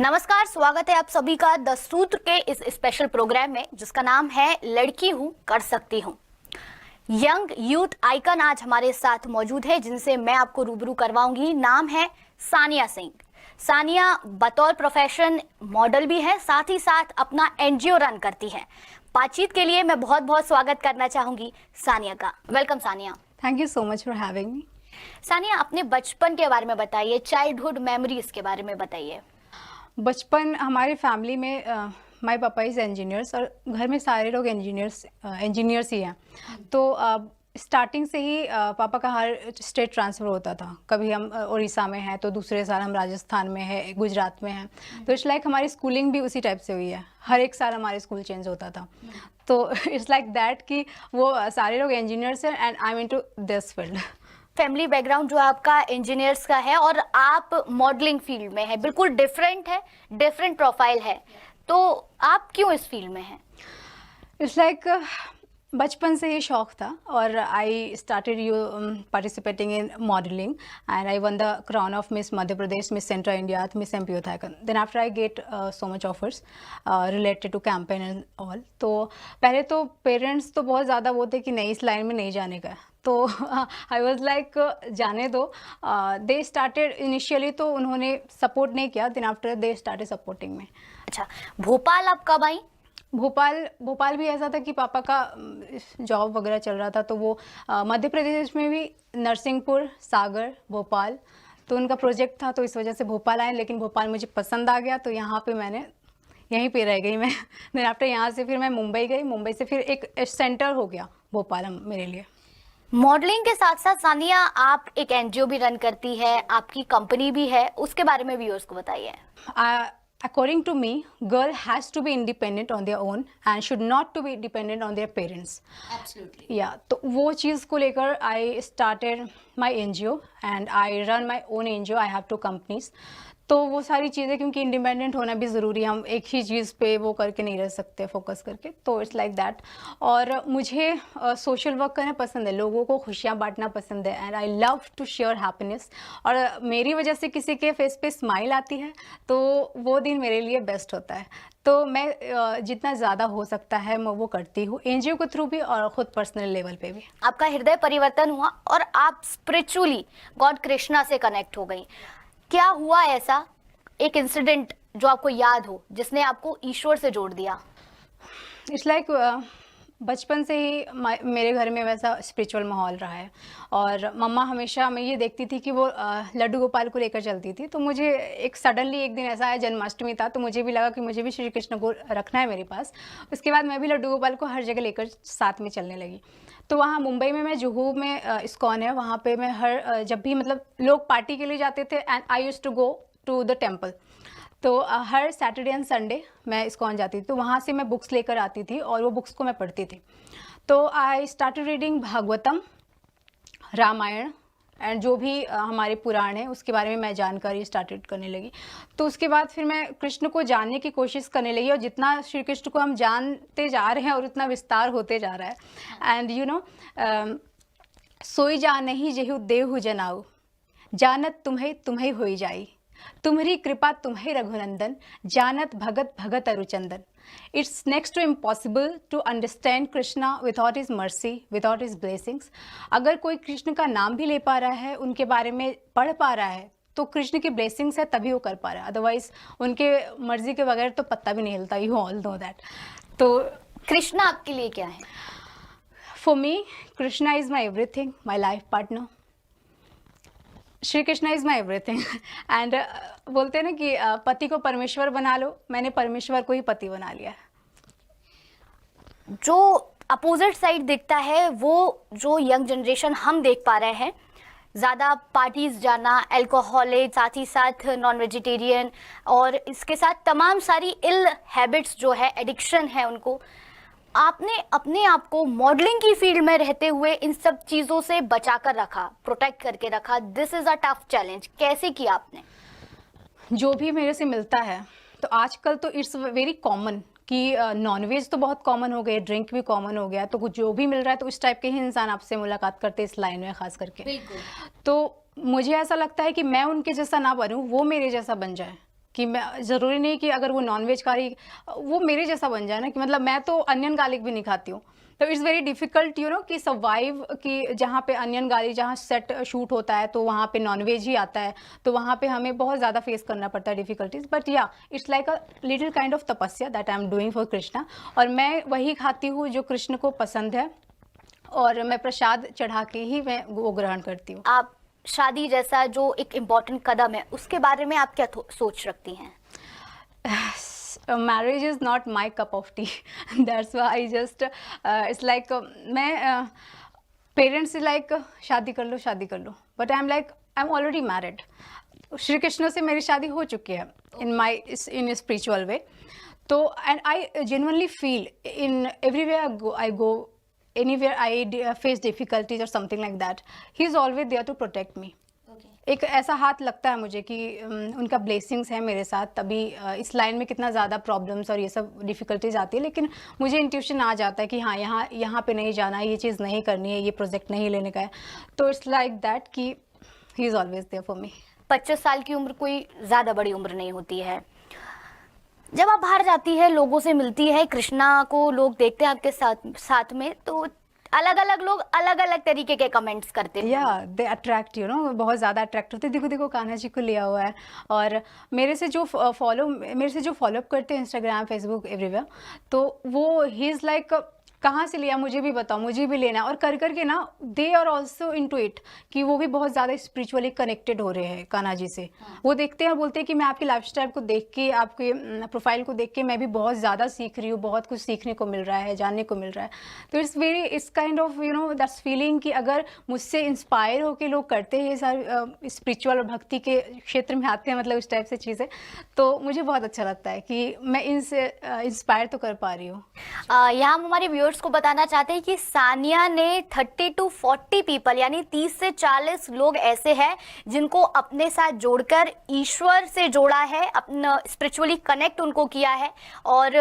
नमस्कार, स्वागत है आप सभी का द सूत्र के इस स्पेशल प्रोग्राम में जिसका नाम है लड़की हूँ कर सकती हूँ। यंग यूथ आइकन आज हमारे साथ मौजूद है जिनसे मैं आपको रूबरू करवाऊंगी। नाम है सानिया सिंह। सानिया बतौर प्रोफेशन मॉडल भी है, साथ ही साथ अपना एनजीओ रन करती है। बातचीत के लिए मैं बहुत बहुत स्वागत करना चाहूंगी सानिया का। Welcome Sania. Thank you so much for having me. Sania, अपने बचपन के बारे में बताइए, चाइल्डहुड मेमोरीज के बारे में बताइए। बचपन हमारी फैमिली में माय पापा इज़ इंजीनियर्स और घर में सारे लोग इंजीनियर्स ही हैं। तो स्टार्टिंग से ही पापा का हर स्टेट ट्रांसफ़र होता था। कभी हम उड़ीसा में हैं तो दूसरे साल हम राजस्थान में है, गुजरात में हैं। तो इट्स लाइक हमारी स्कूलिंग भी उसी टाइप से हुई है। हर एक साल हमारे स्कूल चेंज होता था। तो इट्स लाइक दैट कि वो सारे लोग इंजीनियर्स हैं and I am into this field. Family background जो आपका इंजीनियर्स का है और आप मॉडलिंग फील्ड में है, बिल्कुल डिफरेंट है, डिफरेंट प्रोफाइल है। तो आप क्यों इस फील्ड में हैं? इट्स लाइक बचपन से ही शौक था और I started participating in modelling and I won the crown of Miss Madhya Pradesh, Miss Central India, Miss MP Youth. Then after I get so much offers related to campaign and all. तो पहले तो parents तो बहुत ज़्यादा वो थे कि नहीं, इस लाइन में नहीं जाने का। तो आई वॉज लाइक जाने दो। दे स्टार्टेड इनिशियली, तो उन्होंने सपोर्ट नहीं किया। Then after they started supporting में। अच्छा, भोपाल आप कब आई? भोपाल भी ऐसा था कि पापा का जॉब वगैरह चल रहा था, तो वो मध्य प्रदेश में भी नरसिंहपुर, सागर, भोपाल, तो उनका प्रोजेक्ट था, तो इस वजह से भोपाल आए। लेकिन भोपाल मुझे पसंद आ गया, तो यहाँ पे मैंने यहीं पे रह गई मैं। देन आफ्टर यहाँ से फिर मैं मुंबई गई। मुंबई से फिर एक सेंटर हो गया भोपाल मेरे लिए। मॉडलिंग के साथ साथ सानिया आप एक एनजीओ भी रन करती है, आपकी कंपनी भी है, उसके बारे में भी उसको बताइए। According to me, girl has to be independent on their own and should not to be dependent on their parents. Absolutely. Yeah, तो वो चीज़ को लेकर I started my NGO and I run my own NGO. I have 2 companies. तो वो सारी चीज़ें, क्योंकि independent होना भी ज़रूरी है, हम एक ही चीज़ पे वो करके नहीं रह सकते फोकस करके। तो इट्स लाइक दैट। और मुझे सोशल वर्क करना पसंद है, लोगों को खुशियाँ बांटना पसंद है and I love to share happiness. और मेरी वजह से किसी के फेस पे स्माइल आती है तो वो दिन मेरे लिए बेस्ट होता है। तो मैं जितना ज़्यादा हो सकता है मैं वो करती हूँ, एनजीओ के थ्रू भी और ख़ुद पर्सनल लेवल पे भी। आपका हृदय परिवर्तन हुआ और आप स्पिरिचुअली गॉड कृष्णा से कनेक्ट हो गई। क्या हुआ ऐसा एक इंसिडेंट जो आपको याद हो जिसने आपको ईश्वर से जोड़ दिया? इट्स लाइक बचपन से ही मेरे घर में वैसा स्पिरिचुअल माहौल रहा है और मम्मा हमेशा मैं ये देखती थी कि वो लड्डू गोपाल को लेकर चलती थी। तो मुझे एक सडनली एक दिन ऐसा आया, जन्माष्टमी था, तो मुझे भी लगा कि मुझे भी श्री कृष्ण को रखना है मेरे पास। उसके बाद मैं भी लड्डू गोपाल को हर जगह लेकर साथ में चलने लगी। तो वहाँ मुंबई में मैं जुहू में इस्कॉन है, वहाँ पे मैं हर जब भी मतलब लोग पार्टी के लिए जाते थे and I used to go to the temple. तो हर सैटरडे एंड संडे मैं इस्कॉन जाती थी, तो वहाँ से मैं बुक्स लेकर आती थी और वो बुक्स को मैं पढ़ती थी। तो I started reading Bhagavatam, Ramayan and जो भी हमारे पुराण हैं उसके बारे में मैं जानकारी स्टार्टेड करने लगी। तो उसके बाद फिर मैं कृष्ण को जानने की कोशिश करने लगी और जितना श्री कृष्ण को हम जानते जा रहे हैं और उतना विस्तार होते जा रहा है। एंड यू नो, सोई जानहि जेहु देहु जनाऊ, जानत तुम्हें तुम्हें होई जाई, तुम्हारी कृपा तुम्हें रघुनंदन, जानत भगत भगत अरुचंदन। It's next to impossible to understand Krishna without his mercy, without his blessings. अगर कोई कृष्ण का नाम भी ले पा रहा है, उनके बारे में पढ़ पा रहा है, तो कृष्ण की ब्लेसिंग्स है तभी वो कर पा रहा है। अदरवाइज उनके मर्जी के बगैर तो पत्ता भी नहीं हिलता। You all know that. तो कृष्णा आपके लिए क्या है? For me Krishna is my everything, my life partner. Shri Krishna is my everything. And बोलते हैं ना कि पति को परमेश्वर बना लो, मैंने परमेश्वर को ही पति बना लिया। जो अपोजिट साइड दिखता है वो जो यंग जनरेशन हम देख पा रहे हैं, ज़्यादा पार्टीज जाना, अल्कोहलिक, साथ ही साथ नॉन वेजिटेरियन और इसके साथ तमाम सारी इल हैबिट्स जो है, एडिक्शन है उनको, आपने अपने आप को मॉडलिंग की फील्ड में रहते हुए इन सब चीज़ों से बचा कर रखा, प्रोटेक्ट करके रखा। This is a tough challenge. कैसे किया आपने? जो भी मेरे से मिलता है, तो आजकल तो इट्स वेरी कॉमन कि नॉनवेज तो बहुत कॉमन हो गए, ड्रिंक भी कॉमन हो गया, तो कुछ जो भी मिल रहा है तो उस टाइप के ही इंसान आपसे मुलाकात करते इस लाइन में खास करके। बिल्कुल। तो मुझे ऐसा लगता है कि मैं उनके जैसा ना बनूं, वो मेरे जैसा बन जाए। कि मैं ज़रूरी नहीं कि अगर वो नॉनवेज खा रही वो मेरे जैसा बन जाए ना, कि मतलब मैं तो अनियन गार्लिक भी नहीं खाती हूँ, तो इट्स वेरी डिफिकल्ट कि सर्वाइव, कि जहाँ पे अनियन गार्लिक जहाँ सेट शूट होता है तो वहाँ पे नॉनवेज ही आता है, तो वहाँ पे हमें बहुत ज़्यादा फेस करना पड़ता है difficulties. But yeah it's like a little kind of tapasya that I am doing for Krishna, और मैं वही खाती हूँ जो कृष्ण को पसंद है, और मैं प्रसाद चढ़ा के ही मैं वो ग्रहण करती हूँ। आप शादी जैसा जो एक इम्पोर्टेंट कदम है उसके बारे में आप क्या सोच रखती हैं? Marriage is not my cup of tea. That's why I just it's like मैं पेरेंट्स लाइक शादी कर लो, but I am like I am already married. Shri Krishna से मेरी शादी हो चुकी है इन स्पिरिचुअल वे, तो and I genuinely feel in everywhere I go, anywhere I face difficulties or something like that, he is always there to protect me. एक ऐसा हाथ लगता है मुझे कि उनका ब्लेसिंग्स है मेरे साथ, तभी इस लाइन में कितना ज़्यादा प्रॉब्लम्स और ये सब डिफ़िकल्टीज आती है, लेकिन मुझे इंट्यूशन आ जाता है कि हाँ यहाँ पे नहीं जाना है, ये चीज़ नहीं करनी है, ये प्रोजेक्ट नहीं लेने का है, तो इट्स लाइक दैट कि he is always there for me. 25 साल की उम्र कोई ज़्यादा बड़ी उम्र नहीं होती है। जब आप बाहर जाती है, लोगों से मिलती है, कृष्णा को लोग देखते हैं आपके साथ में, तो अलग अलग लोग अलग अलग तरीके के कमेंट्स करते हैं। या दे अट्रैक्ट बहुत ज़्यादा अट्रैक्ट होते हैं। देखो कान्हा जी को लिया हुआ है, और मेरे से जो फॉलोअप करते हैं इंस्टाग्राम, फेसबुक, एवरीवेयर, तो वो ही इज़ लाइक कहाँ से लिया मुझे भी बताओ, मुझे भी लेना, और कर के ना they are also into it, कि वो भी बहुत ज़्यादा स्पिरिचुअली कनेक्टेड हो रहे हैं कान्हा जी से। वो देखते हैं और बोलते हैं कि मैं आपकी लाइफस्टाइल को देख के, आपके प्रोफाइल को देख के मैं भी बहुत ज़्यादा सीख रही हूँ, बहुत कुछ सीखने को मिल रहा है, जानने को मिल रहा है। तो it's kind of that's feeling कि अगर मुझसे इंस्पायर होकर लोग करते हैं सारे स्पिरिचुअल और भक्ति के क्षेत्र में आते हैं, मतलब इस टाइप से चीज़ें, तो मुझे बहुत अच्छा लगता है कि मैं इनसे इंस्पायर तो कर पा रही हूँ। यहाँ हम हमारे व्यूअर्स को बताना चाहते हैं कि सानिया ने 30 to 40 पीपल, यानी 30 से 40 लोग ऐसे हैं जिनको अपने साथ जोड़कर ईश्वर से जोड़ा है, अपना स्पिरिचुअली कनेक्ट उनको किया है, और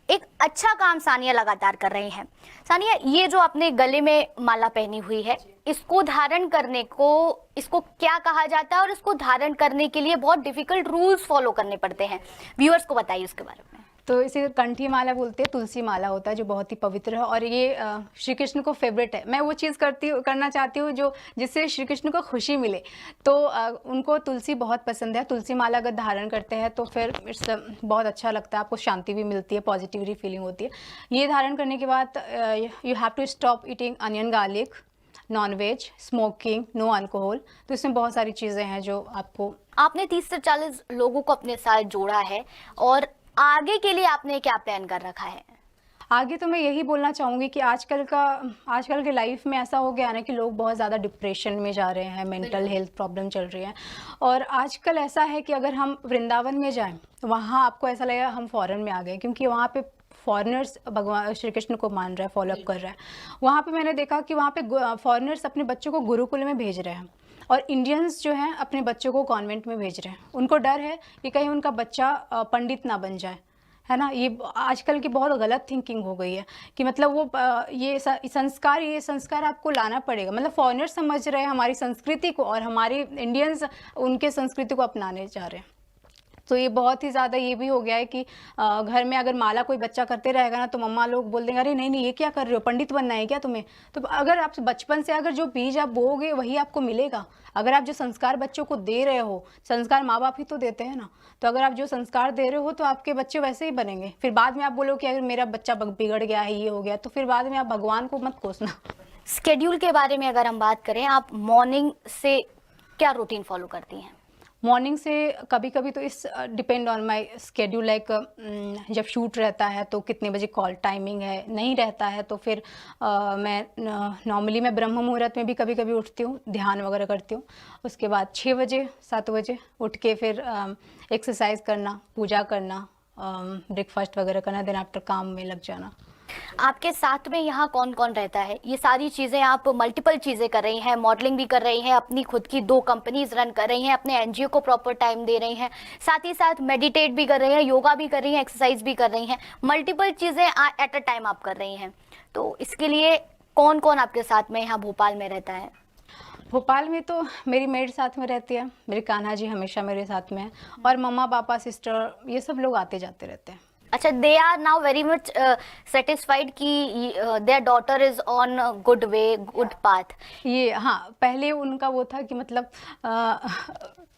एक अच्छा काम सानिया लगातार कर रही हैं। सानिया, ये जो आपने गले में माला पहनी हुई है, इसको धारण करने को, इसको क्या कहा जाता है, और इसको धारण करने के लिए बहुत डिफिकल्ट रूल्स फॉलो करने पड़ते हैं, व्यूअर्स को बताइए उसके बारे में। तो इसे कंठी माला बोलते हैं, तुलसी माला होता है जो बहुत ही पवित्र है, और ये श्री कृष्ण को फेवरेट है। मैं वो चीज़ करना चाहती हूँ जिससे श्री कृष्ण को खुशी मिले, तो उनको तुलसी बहुत पसंद है। तुलसी माला अगर धारण करते हैं तो फिर इट्स बहुत अच्छा लगता है, आपको शांति भी मिलती है, पॉजिटिविटी फीलिंग होती है। ये धारण करने के बाद you have to stop eating onion garlic, non veg, smoking, no alcohol. तो इसमें बहुत सारी चीज़ें हैं जो आपने 30 से 40 लोगों को अपने साथ जोड़ा है, और आगे के लिए आपने क्या प्लान कर रखा है? आगे तो मैं यही बोलना चाहूँगी कि आजकल के लाइफ में ऐसा हो गया ना कि लोग बहुत ज़्यादा डिप्रेशन में जा रहे हैं, मेंटल हेल्थ प्रॉब्लम चल रही है, और आजकल ऐसा है कि अगर हम वृंदावन में जाएं तो वहाँ आपको ऐसा लगेगा हम फॉरेन में आ गए, क्योंकि वहाँ पे फॉरेनर्स भगवान श्री कृष्ण को मान रहा है, फॉलोअप कर रहा है। वहाँ पे मैंने देखा कि वहाँ पे फॉरेनर्स अपने बच्चों को गुरुकुल में भेज रहे हैं, और इंडियंस जो हैं अपने बच्चों को कॉन्वेंट में भेज रहे हैं। उनको डर है कि कहीं उनका बच्चा पंडित ना बन जाए, है ना। ये आजकल की बहुत गलत थिंकिंग हो गई है कि मतलब वो ये संस्कार आपको लाना पड़ेगा। मतलब फॉरेनर्स समझ रहे हैं हमारी संस्कृति को, और हमारे इंडियंस उनके संस्कृति को अपनाने जा रहे हैं। तो ये बहुत ही ज़्यादा ये भी हो गया है कि घर में अगर माला कोई बच्चा करते रहेगा ना, तो मम्मा लोग बोल देंगे अरे नहीं ये क्या कर रहे हो, पंडित बनना है क्या तुम्हें। तो अगर आप बचपन से अगर जो बीज आप बोओगे वही आपको मिलेगा। अगर आप जो संस्कार बच्चों को दे रहे हो, संस्कार माँ बाप ही तो देते हैं ना, तो अगर आप जो संस्कार दे रहे हो तो आपके बच्चे वैसे ही बनेंगे। फिर बाद में आप बोलो कि अगर मेरा बच्चा बिगड़ गया है, ये हो गया, तो फिर बाद में आप भगवान को मत कोसना। स्केड्यूल के बारे में अगर हम बात करें, आप मॉर्निंग से क्या रूटीन फॉलो करती हैं? मॉर्निंग से कभी कभी तो इस depend on my schedule, like जब शूट रहता है तो कितने बजे कॉल टाइमिंग है, नहीं रहता है तो फिर मैं नॉर्मली मैं ब्रह्म मुहूर्त में भी कभी कभी उठती हूँ, ध्यान वगैरह करती हूँ। उसके बाद 6 बजे 7 बजे उठ के फिर एक्सरसाइज करना, पूजा करना, ब्रेकफास्ट वगैरह करना, देन आफ्टर काम में लग जाना। आपके साथ में यहाँ कौन कौन रहता है? ये सारी चीज़ें, आप मल्टीपल चीज़ें कर रही हैं, मॉडलिंग भी कर रही हैं, अपनी खुद की 2 कंपनीज रन कर रही हैं, अपने एनजीओ को प्रॉपर टाइम दे रही हैं, साथ ही साथ मेडिटेट भी कर रही हैं, योगा भी कर रही हैं, एक्सरसाइज भी कर रही हैं, मल्टीपल चीज़ें एट अ टाइम आप कर रही हैं। तो इसके लिए कौन कौन आपके साथ में यहाँ भोपाल में रहता है? भोपाल में तो मेरी मेड साथ में रहती है, मेरे कान्हा जी हमेशा मेरे साथ में है, और मम्मा पापा सिस्टर ये सब लोग आते जाते रहते हैं। अच्छा, they are now very much satisfied कि their daughter is on good way, good path. ये हाँ, पहले उनका वो था कि मतलब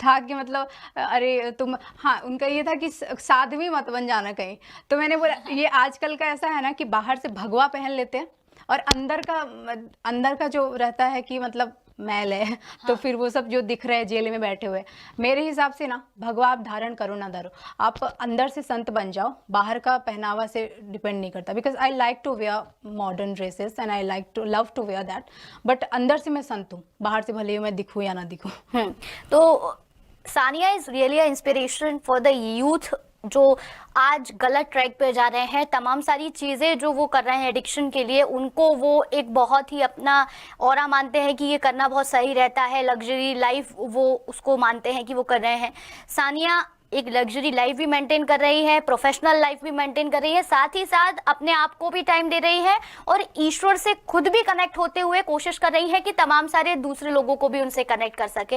था कि मतलब अरे तुम, हाँ उनका ये था कि साध्वी मत बन जाना कहीं। तो मैंने बोला ये आजकल का ऐसा है ना कि बाहर से भगवा पहन लेते हैं और अंदर का जो रहता है कि मतलब मैल है, तो फिर वो सब जो दिख रहे हैं जेल में बैठे हुए, मेरे हिसाब से ना भगवा आप धारण करो ना धरो, आप अंदर से संत बन जाओ, बाहर का पहनावा से डिपेंड नहीं करता। Because I like to wear modern dresses and I like to love to wear that, but अंदर से मैं संत हूँ, बाहर से भले ही मैं दिखूँ या ना दिखूँ। तो Sania is really a inspiration for the youth जो आज गलत ट्रैक पे जा रहे हैं। तमाम सारी चीज़ें जो वो कर रहे हैं एडिक्शन के लिए, उनको वो एक बहुत ही अपना ऑरा मानते हैं कि ये करना बहुत सही रहता है, लग्जरी लाइफ वो उसको मानते हैं कि वो कर रहे हैं। सानिया एक लग्जरी लाइफ भी मेंटेन कर रही है, प्रोफेशनल लाइफ भी मेंटेन कर रही है, साथ ही साथ अपने आप को भी टाइम दे रही है और ईश्वर से खुद भी कनेक्ट होते हुए कोशिश कर रही है कि तमाम सारे दूसरे लोगों को भी उनसे कनेक्ट कर सके।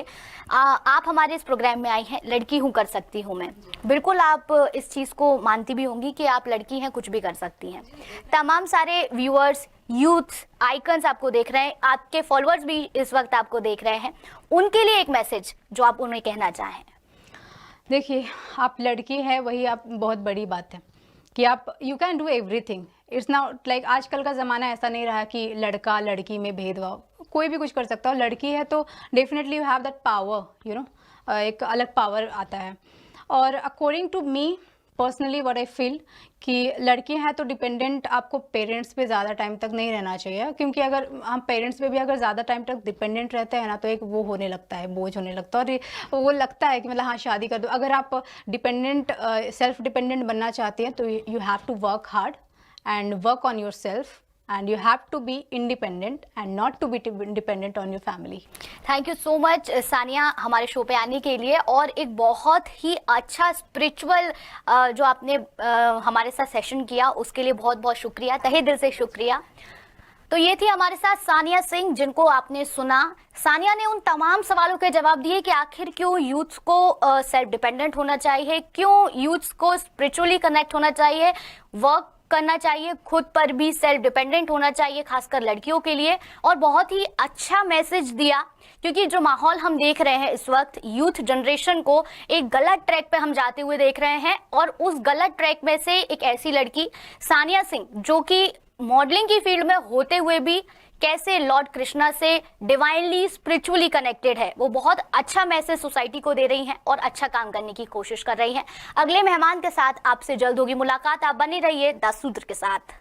आप हमारे इस प्रोग्राम में आई हैं, लड़की हूँ कर सकती हूँ मैं। बिल्कुल आप इस चीज़ को मानती भी होंगी कि आप लड़की हैं, कुछ भी कर सकती हैं। तमाम सारे व्यूअर्स, यूथ आइकन्स आपको देख रहे हैं, आपके फॉलोअर्स भी इस वक्त आपको देख रहे हैं, उनके लिए एक मैसेज जो आप उन्हें कहना चाहें। देखिए, आप लड़की है वही आप बहुत बड़ी बात है कि आप you can do everything. It's not like आजकल का ज़माना ऐसा नहीं रहा कि लड़का लड़की में भेदभाव, कोई भी कुछ कर सकता हो। लड़की है तो definitely you have that power, you know, एक अलग पावर आता है। और according to me personally what I feel कि लड़की है तो डिपेंडेंट आपको पेरेंट्स पे ज़्यादा टाइम तक नहीं रहना चाहिए, क्योंकि अगर हम पेरेंट्स पे भी अगर ज़्यादा टाइम तक डिपेंडेंट रहते हैं ना तो एक वो होने लगता है, बोझ होने लगता है, और वो लगता है कि मतलब हाँ शादी कर दो। अगर आप डिपेंडेंट सेल्फ डिपेंडेंट बनना चाहती हैं तो you have to work hard and work on yourself and you have to be independent and not to be dependent on your family. Thank you so much Sania हमारे show पे आने के लिए, और एक बहुत ही अच्छा स्पिरिचुअल जो आपने हमारे साथ सेशन किया उसके लिए बहुत बहुत शुक्रिया, तहे दिल से शुक्रिया। तो ये थी हमारे साथ सानिया सिंह, जिनको आपने सुना। सानिया ने उन तमाम सवालों के जवाब दिए कि आखिर क्यों यूथ्स को सेल्फ डिपेंडेंट होना चाहिए, क्यों यूथ्स को स्पिरिचुअली कनेक्ट होना चाहिए, वर्क करना चाहिए, खुद पर भी सेल्फ डिपेंडेंट होना चाहिए, खासकर लड़कियों के लिए। और बहुत ही अच्छा मैसेज दिया, क्योंकि जो माहौल हम देख रहे हैं इस वक्त, यूथ जनरेशन को एक गलत ट्रैक पे हम जाते हुए देख रहे हैं, और उस गलत ट्रैक में से एक ऐसी लड़की सानिया सिंह जो कि मॉडलिंग की फील्ड में होते हुए भी कैसे लॉर्ड कृष्णा से डिवाइनली स्पिरिचुअली कनेक्टेड है, वो बहुत अच्छा मैसेज सोसाइटी को दे रही हैं और अच्छा काम करने की कोशिश कर रही हैं। अगले मेहमान के साथ आपसे जल्द होगी मुलाकात, आप बने रहिए 10 सूत्र के साथ।